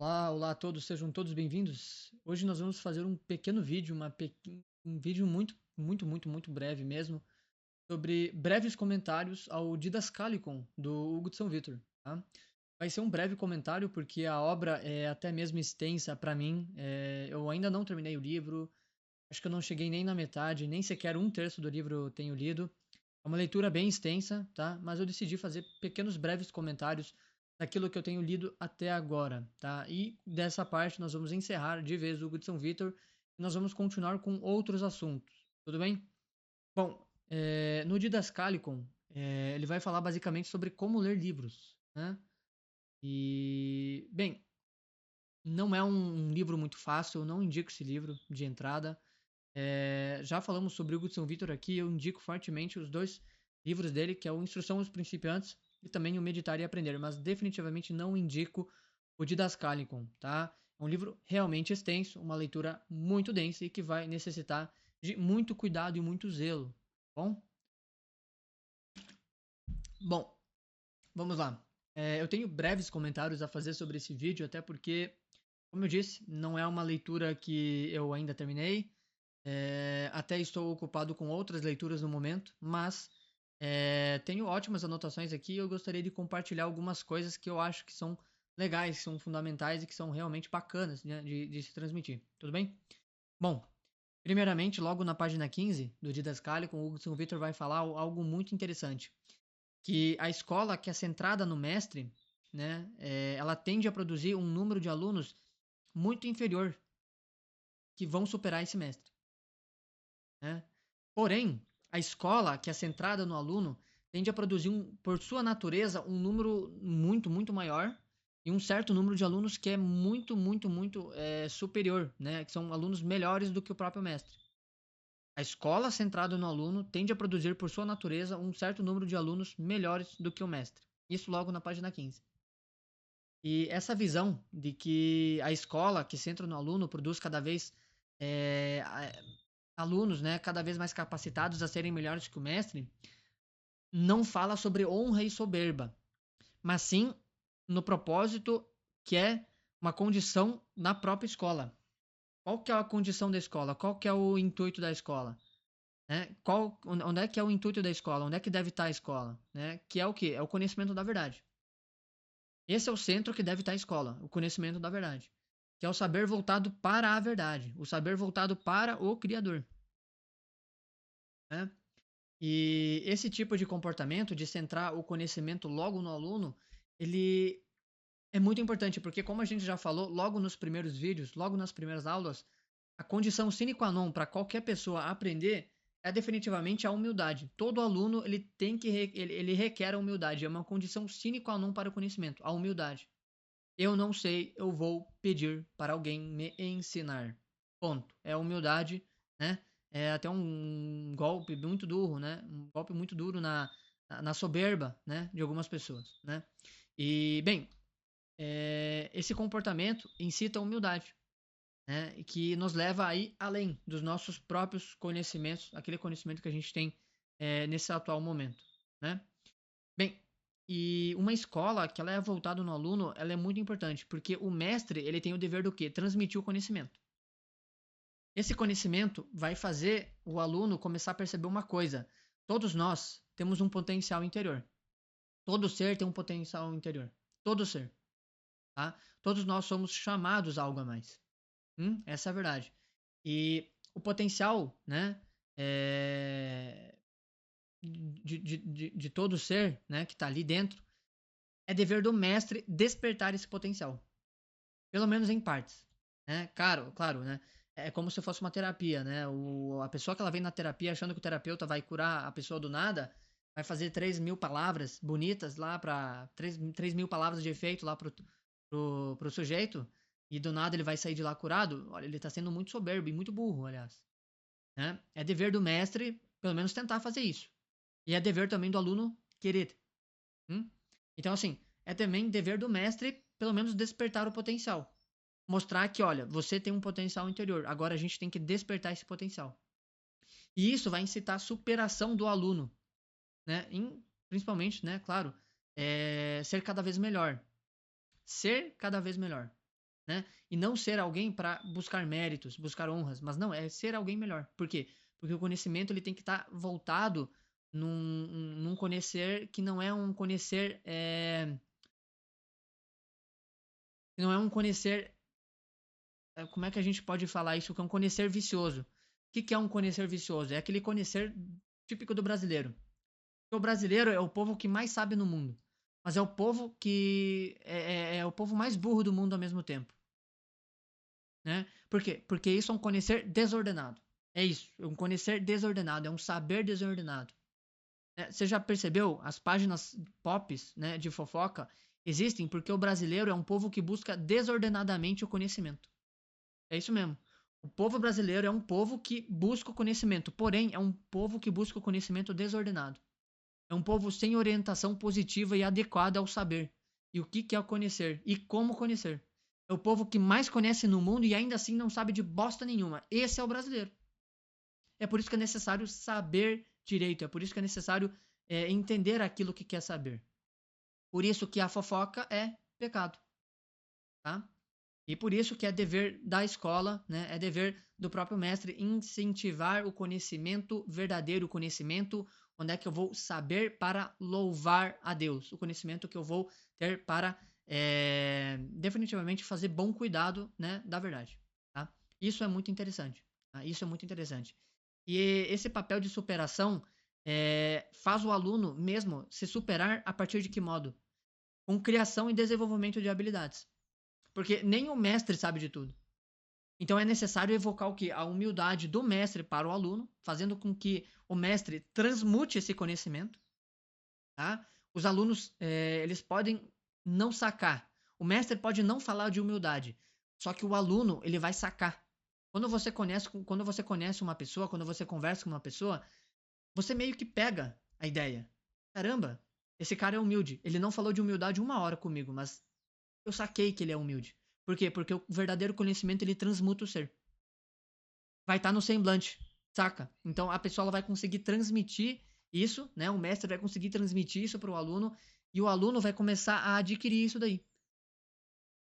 Olá, olá a todos, sejam todos bem-vindos. Hoje nós vamos fazer um pequeno vídeo, um vídeo muito breve mesmo, sobre breves comentários ao Didascalicon, do Hugo de São Vitor, tá? Vai ser um breve comentário porque a obra é até mesmo extensa para mim, eu ainda não terminei o livro, acho que eu não cheguei nem na metade, nem sequer um terço do livro eu tenho lido. É uma leitura bem extensa, tá? Mas eu decidi fazer pequenos breves comentários daquilo que eu tenho lido até agora, tá? E dessa parte nós vamos encerrar de vez o Hugo de São Vitor e nós vamos continuar com outros assuntos, tudo bem? Bom, no Didascalicon, ele vai falar basicamente sobre como ler livros, né? E, bem, não é um livro muito fácil, eu não indico esse livro de entrada. Já falamos sobre o Hugo de São Vitor aqui, eu indico fortemente os dois livros dele, que é o Instrução aos Principiantes e também o Meditar e Aprender, mas definitivamente não indico o Didascalicon, tá? É um livro realmente extenso, uma leitura muito densa e que vai necessitar de muito cuidado e muito zelo, tá bom? Bom, vamos lá. Eu tenho breves comentários a fazer sobre esse vídeo, até porque, como eu disse, não é uma leitura que eu ainda terminei. Até estou ocupado com outras leituras no momento, mas tenho ótimas anotações aqui e eu gostaria de compartilhar algumas coisas que eu acho que são legais, que são fundamentais e que são realmente bacanas, né, de se transmitir. Tudo bem? Bom, primeiramente, logo na página 15 do Didascálico, o Hugo São Vitor vai falar algo muito interessante, que a escola que é centrada no mestre, né, ela tende a produzir um número de alunos muito inferior que vão superar esse mestre, né? Porém, a escola, que é centrada no aluno, tende a produzir, por sua natureza, um número muito maior e um certo número de alunos que é muito superior, né? Que são alunos melhores do que o próprio mestre. A escola centrada no aluno tende a produzir, por sua natureza, um certo número de alunos melhores do que o mestre. Isso logo na página 15. E essa visão de que a escola que centra no aluno produz cada vez é, alunos, né, cada vez mais capacitados a serem melhores que o mestre, não fala sobre honra e soberba, mas sim no propósito que é uma condição na própria escola. Qual que é a condição da escola? Qual que é o intuito da escola? Né? Onde é que é o intuito da escola? Onde é que deve estar a escola? Né? Que é o quê? É o conhecimento da verdade. Esse é o centro que deve estar a escola, o conhecimento da verdade. Que é o saber voltado para a verdade, o saber voltado para o Criador. Né? E esse tipo de comportamento, de centrar o conhecimento logo no aluno, ele é muito importante, porque como a gente já falou logo nos primeiros vídeos, logo nas primeiras aulas, a condição sine qua non para qualquer pessoa aprender é definitivamente a humildade. Todo aluno ele tem que ele requer a humildade, é uma condição sine qua non para o conhecimento, a humildade. Eu não sei, eu vou pedir para alguém me ensinar. Ponto. É humildade, né? É até um golpe muito duro, né? Um golpe muito duro na soberba, né? De algumas pessoas, né? E, bem, esse comportamento incita a humildade, né? E que nos leva a ir além dos nossos próprios conhecimentos, aquele conhecimento que a gente tem nesse atual momento, né? Bem, e uma escola que ela é voltada no aluno, ela é muito importante, porque o mestre, ele tem o dever do quê? Transmitir o conhecimento. Esse conhecimento vai fazer o aluno começar a perceber uma coisa. Todos nós temos um potencial interior. Todo ser tem um potencial interior. Todo ser, tá? Todos nós somos chamados a algo a mais. Essa é a verdade. E o potencial, né, de todo ser, né, que está ali dentro, é dever do mestre despertar esse potencial. Pelo menos em partes. Né? Claro, né? É como se fosse uma terapia, né? A pessoa que ela vem na terapia achando que o terapeuta vai curar a pessoa do nada, vai fazer 3.000 palavras bonitas lá para 3.000 palavras de efeito lá pro sujeito, e do nada ele vai sair de lá curado. Olha, ele tá sendo muito soberbo e muito burro, aliás. Né? É dever do mestre, pelo menos, tentar fazer isso. E é dever também do aluno querer. Hum? Então, assim, é também dever do mestre, pelo menos, despertar o potencial. Mostrar que, olha, você tem um potencial interior, agora a gente tem que despertar esse potencial. E isso vai incitar a superação do aluno, né? Principalmente, né, claro, ser cada vez melhor. Ser cada vez melhor. né? E não ser alguém para buscar méritos, buscar honras, mas não, é ser alguém melhor. Por quê? Porque o conhecimento ele tem que estar voltado num conhecer que não é um conhecer, que não é um conhecer, como é que a gente pode falar isso? Que é um conhecer vicioso. O que é um conhecer vicioso? É aquele conhecer típico do brasileiro. O brasileiro é o povo que mais sabe no mundo, mas é o povo que é o povo mais burro do mundo ao mesmo tempo, né? Por quê? Porque isso é um conhecer desordenado. É isso, é um conhecer desordenado, é um saber desordenado. Você já percebeu? As páginas pops, né, de fofoca existem porque o brasileiro é um povo que busca desordenadamente o conhecimento. É isso mesmo. O povo brasileiro é um povo que busca o conhecimento, porém é um povo que busca o conhecimento desordenado. É um povo sem orientação positiva e adequada ao saber. E o que é o conhecer e como conhecer. É o povo que mais conhece no mundo e ainda assim não sabe de bosta nenhuma. Esse é o brasileiro. É por isso que é necessário saber direito. É por isso que é necessário entender aquilo que quer saber. Por isso que a fofoca é pecado. Tá? E por isso que é dever da escola, né? É dever do próprio mestre incentivar o conhecimento verdadeiro, o conhecimento onde é que eu vou saber para louvar a Deus, o conhecimento que eu vou ter para definitivamente fazer bom cuidado, né, da verdade. Tá? Isso é muito interessante. Tá? Isso é muito interessante. E esse papel de superação faz o aluno mesmo se superar a partir de que modo? Com criação e desenvolvimento de habilidades. Porque nem o mestre sabe de tudo. Então é necessário evocar o que? A humildade do mestre para o aluno, fazendo com que o mestre transmute esse conhecimento. Tá? Os alunos eles podem não sacar. O mestre pode não falar de humildade, só que o aluno ele vai sacar. Quando você conhece uma pessoa, quando você conversa com uma pessoa, você meio que pega a ideia. Caramba, esse cara é humilde. Ele não falou de humildade uma hora comigo, mas eu saquei que ele é humilde. Por quê? Porque o verdadeiro conhecimento ele transmuta o ser. Vai estar no semblante, saca? Então a pessoa ela vai conseguir transmitir isso, né? O mestre vai conseguir transmitir isso para o aluno e o aluno vai começar a adquirir isso daí.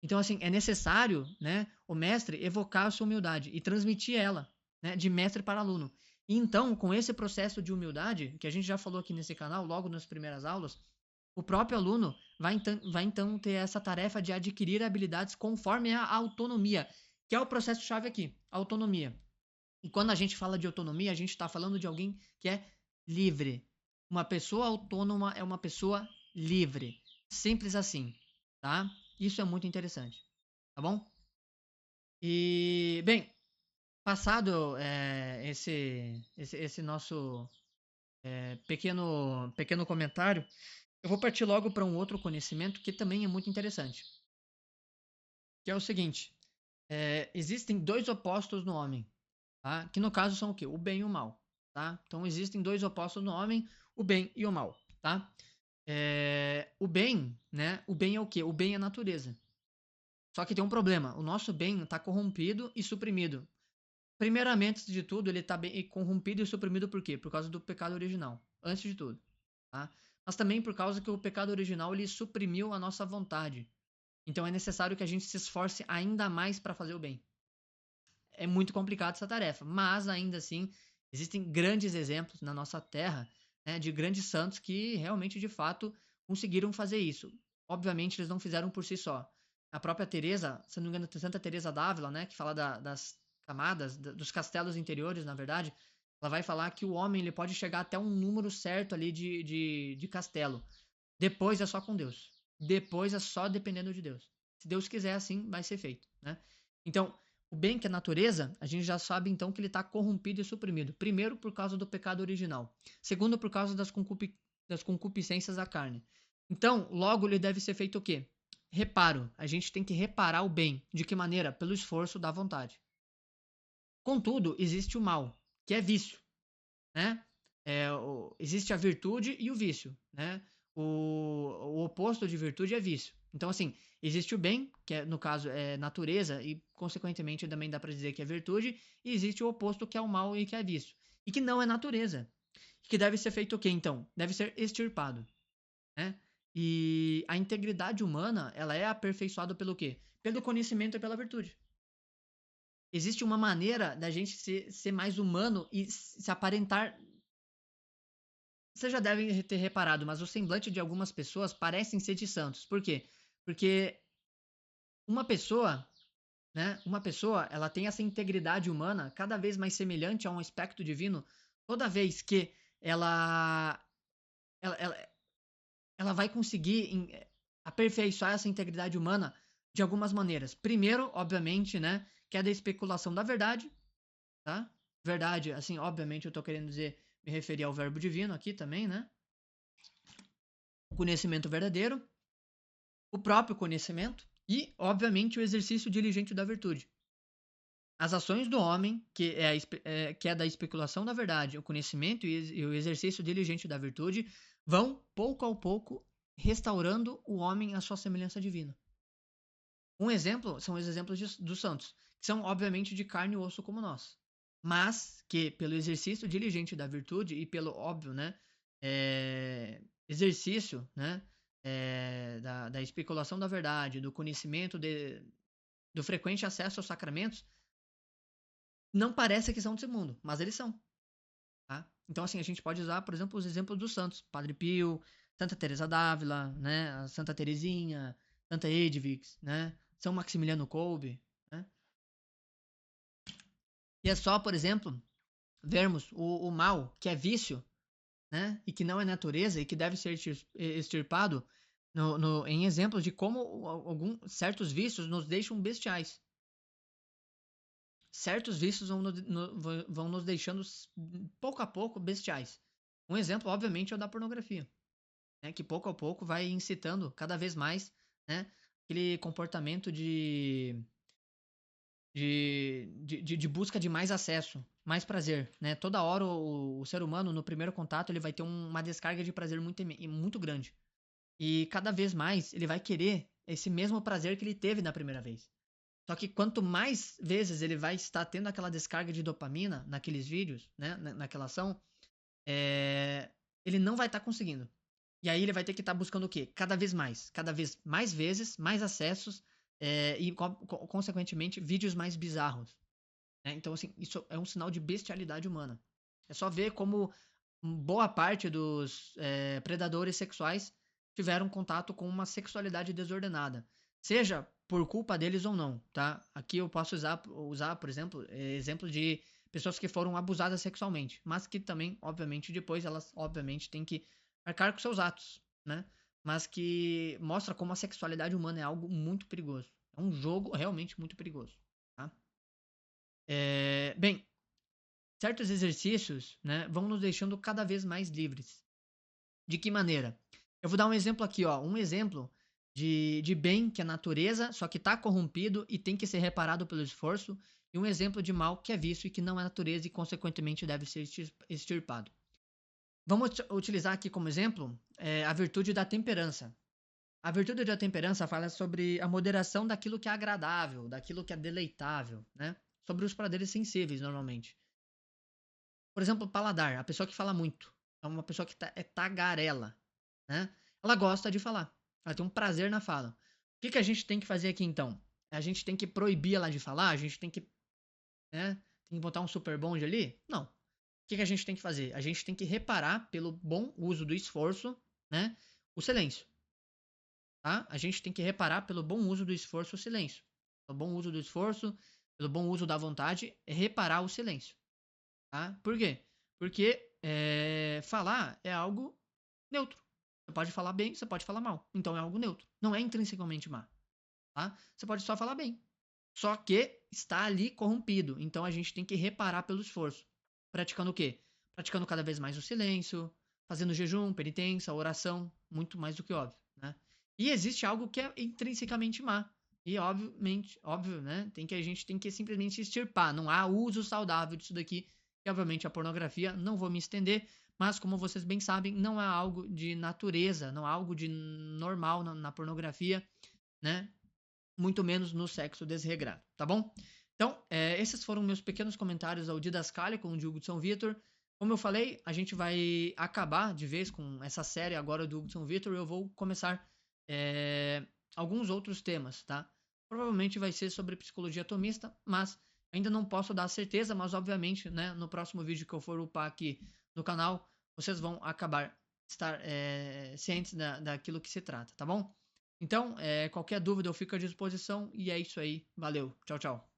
Então assim, é necessário, né, o mestre evocar a sua humildade e transmitir ela, né, de mestre para aluno. E então, com esse processo de humildade, que a gente já falou aqui nesse canal, logo nas primeiras aulas, o próprio aluno vai então ter essa tarefa de adquirir habilidades conforme a autonomia, que é o processo-chave aqui, autonomia. E quando a gente fala de autonomia, a gente está falando de alguém que é livre. Uma pessoa autônoma é uma pessoa livre. Simples assim, tá? Isso é muito interessante, tá bom? E, bem, passado esse nosso pequeno comentário, eu vou partir logo para um outro conhecimento que também é muito interessante, que é o seguinte: existem dois opostos no homem, tá? Que no caso são o quê? O bem e o mal, tá? Então existem dois opostos no homem, o bem e o mal, tá? O bem, né? O bem é o quê? O bem é a natureza. Só que tem um problema: o nosso bem está corrompido e suprimido. Primeiramente, antes de tudo, ele está bem corrompido e suprimido por quê? Por causa do pecado original, antes de tudo, tá? Mas também por causa que o pecado original ele suprimiu a nossa vontade. Então é necessário que a gente se esforce ainda mais para fazer o bem. É muito complicado essa tarefa, mas ainda assim existem grandes exemplos na nossa terra, né, de grandes santos que realmente, de fato, conseguiram fazer isso. Obviamente, eles não fizeram por si só. A própria Teresa, se não me engano, Santa Teresa d'Ávila, né, que fala das camadas, dos castelos interiores, na verdade, ela vai falar que o homem ele pode chegar até um número certo ali de castelo. Depois é só com Deus. Depois é só dependendo de Deus. Se Deus quiser, assim vai ser feito, né? Então, o bem que é a natureza, a gente já sabe então que ele está corrompido e suprimido. Primeiro, por causa do pecado original. Segundo, por causa das concupiscências da carne. Então, logo ele deve ser feito o quê? Reparo. A gente tem que reparar o bem. De que maneira? Pelo esforço da vontade. Contudo, existe o mal, que é vício, né? Existe a virtude e o vício, né? O oposto de virtude é vício. Então, assim, existe o bem, que no caso é natureza, e consequentemente também dá para dizer que é virtude, e existe o oposto, que é o mal e que é vício. E que não é natureza. Que deve ser feito o quê, então? Deve ser extirpado, né? E a integridade humana, ela é aperfeiçoada pelo quê? Pelo conhecimento e pela virtude. Existe uma maneira da gente ser mais humano e se aparentar. Vocês já devem ter reparado, mas o semblante de algumas pessoas parecem ser de santos. Por quê? Porque uma pessoa, né? Uma pessoa, ela tem essa integridade humana cada vez mais semelhante a um aspecto divino, toda vez que ela, ela, ela vai conseguir aperfeiçoar essa integridade humana de algumas maneiras. Primeiro, obviamente, né? Que é da especulação da verdade, tá? Verdade, assim, obviamente eu tô querendo dizer, me referir ao verbo divino aqui também, né? O conhecimento verdadeiro, o próprio conhecimento e, obviamente, o exercício diligente da virtude. As ações do homem, que é da especulação da verdade, o conhecimento e o exercício diligente da virtude, vão, pouco a pouco, restaurando o homem à sua semelhança divina. Um exemplo são os exemplos dos santos, que são, obviamente, de carne e osso como nós, mas que, pelo exercício diligente da virtude e pelo óbvio, né, exercício, né, da especulação da verdade, do conhecimento, do frequente acesso aos sacramentos, não parece que são desse mundo, mas eles são. Tá? Então, assim, a gente pode usar, por exemplo, os exemplos dos santos. Padre Pio, Santa Teresa d'Ávila, né? A Santa Teresinha, Santa Edvix, né? São Maximiliano Kolbe, né? E é só, por exemplo, vermos o mal, que é vício, né? E que não é natureza e que deve ser extirpado em exemplos de como alguns certos vícios nos deixam bestiais. Certos vícios vão nos deixando pouco a pouco bestiais. Um exemplo, obviamente, é o da pornografia, né, que pouco a pouco vai incitando cada vez mais, né, aquele comportamento de busca de mais acesso, mais prazer. Né? Toda hora o ser humano, no primeiro contato, ele vai ter uma descarga de prazer muito grande. E cada vez mais ele vai querer esse mesmo prazer que ele teve na primeira vez. Só que quanto mais vezes ele vai estar tendo aquela descarga de dopamina naqueles vídeos, né, naquela ação, ele não vai estar conseguindo. E aí ele vai ter que estar buscando o quê? Cada vez mais vezes, mais acessos e, consequentemente, vídeos mais bizarros. Né? Então, assim, isso é um sinal de bestialidade humana. É só ver como boa parte dos predadores sexuais tiveram contato com uma sexualidade desordenada. Seja por culpa deles ou não, tá? Aqui eu posso usar por exemplo, exemplo de pessoas que foram abusadas sexualmente, mas que também, obviamente, depois elas, obviamente, têm que arcar com seus atos, né? Mas que mostra como a sexualidade humana é algo muito perigoso. É um jogo realmente muito perigoso, tá? Bem, certos exercícios, né, vão nos deixando cada vez mais livres. De que maneira? Eu vou dar um exemplo aqui, ó. Um exemplo de bem que é natureza, só que está corrompido e tem que ser reparado pelo esforço. E um exemplo de mal que é vício e que não é natureza e, consequentemente, deve ser extirpado. Vamos utilizar aqui como exemplo a virtude da temperança. A virtude da temperança fala sobre a moderação daquilo que é agradável, daquilo que é deleitável, né? Sobre os prazeres sensíveis, normalmente. Por exemplo, paladar, a pessoa que fala muito. É uma pessoa que é tagarela, né? Ela gosta de falar. Ela tem um prazer na fala. O que a gente tem que fazer aqui, então? A gente tem que proibir ela de falar? A gente tem que, né? Tem que botar um super bonde ali? Não. O que a gente tem que fazer? A gente tem que reparar pelo bom uso do esforço, né? O silêncio, tá? A gente tem que reparar pelo bom uso do esforço o silêncio. Pelo bom uso do esforço, pelo bom uso da vontade, reparar o silêncio. Tá? Por quê? Porque falar é algo neutro. Você pode falar bem, você pode falar mal. Então é algo neutro. Não é intrinsecamente má. Tá? Você pode só falar bem. Só que está ali corrompido. Então a gente tem que reparar pelo esforço. Praticando o quê? Praticando cada vez mais o silêncio, fazendo jejum, penitência, oração, muito mais do que óbvio. Né? E existe algo que é intrinsecamente má. E obviamente, óbvio, né? A gente tem que simplesmente extirpar. Não há uso saudável disso daqui. E obviamente a pornografia, não vou me estender, mas como vocês bem sabem, não há algo de natureza, não há algo de normal na pornografia, né? Muito menos no sexo desregrado, tá bom? Então, esses foram meus pequenos comentários ao Didascalio com o Diogo de São Vitor. Como eu falei, a gente vai acabar de vez com essa série agora do Hudson Victor e eu vou começar alguns outros temas, tá? Provavelmente vai ser sobre psicologia atomista, mas ainda não posso dar certeza, mas obviamente, né, no próximo vídeo que eu for upar aqui no canal, vocês vão acabar estar cientes daquilo que se trata, tá bom? Então, qualquer dúvida eu fico à disposição e é isso aí. Valeu, tchau, tchau.